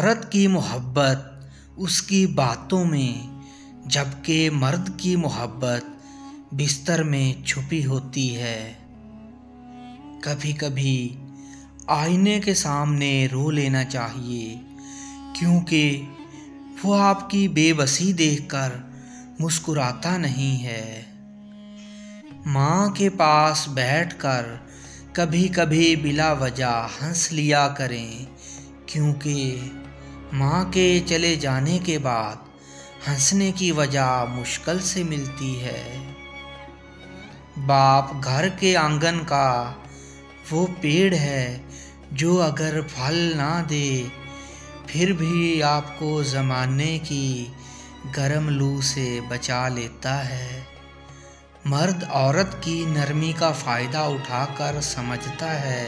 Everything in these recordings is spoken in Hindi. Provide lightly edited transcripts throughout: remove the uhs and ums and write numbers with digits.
औरत की मोहब्बत उसकी बातों में, जबकि मर्द की मोहब्बत बिस्तर में छुपी होती है। कभी कभी आईने के सामने रो लेना चाहिए, क्योंकि वो आपकी बेबसी देखकर मुस्कुराता नहीं है। माँ के पास बैठकर कभी कभी बिला वजह हंस लिया करें, क्योंकि माँ के चले जाने के बाद हंसने की वजह मुश्किल से मिलती है। बाप घर के आंगन का वो पेड़ है जो अगर फल ना दे फिर भी आपको ज़माने की गर्म लू से बचा लेता है। मर्द औरत की नरमी का फ़ायदा उठाकर समझता है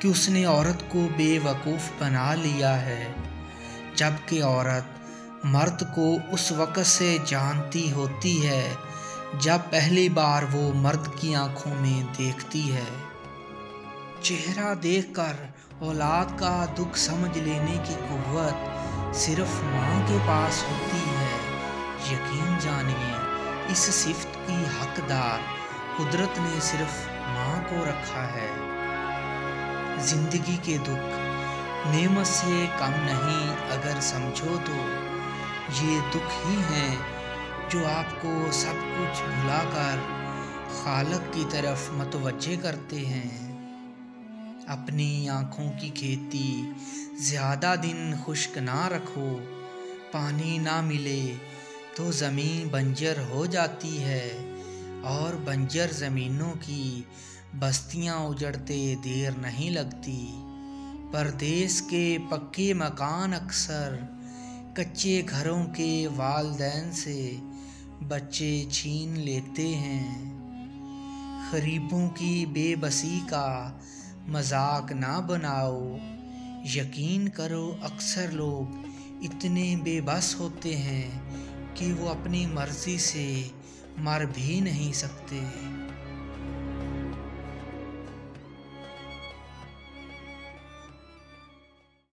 कि उसने औरत को बेवकूफ़ बना लिया है, जबकि औरत मर्द को उस वक़्त से जानती होती है जब पहली बार वो मर्द की आंखों में देखती है। चेहरा देखकर औलाद का दुख समझ लेने की कुव्वत सिर्फ माँ के पास होती है। यकीन जानिए, इस सिफ्त की हकदार कुदरत ने सिर्फ माँ को रखा है। जिंदगी के दुख नेमत से कम नहीं, अगर समझो तो ये दुख ही हैं जो आपको सब कुछ भुलाकर खालक की तरफ मतवज्जे करते हैं। अपनी आँखों की खेती ज़्यादा दिन खुश्क ना रखो, पानी ना मिले तो ज़मीन बंजर हो जाती है, और बंजर ज़मीनों की बस्तियां उजड़ते देर नहीं लगती। परदेस के पक्के मकान अक्सर कच्चे घरों के वालदैन से बच्चे छीन लेते हैं। गरीबों की बेबसी का मजाक ना बनाओ, यकीन करो अक्सर लोग इतने बेबस होते हैं कि वो अपनी मर्ज़ी से मर भी नहीं सकते।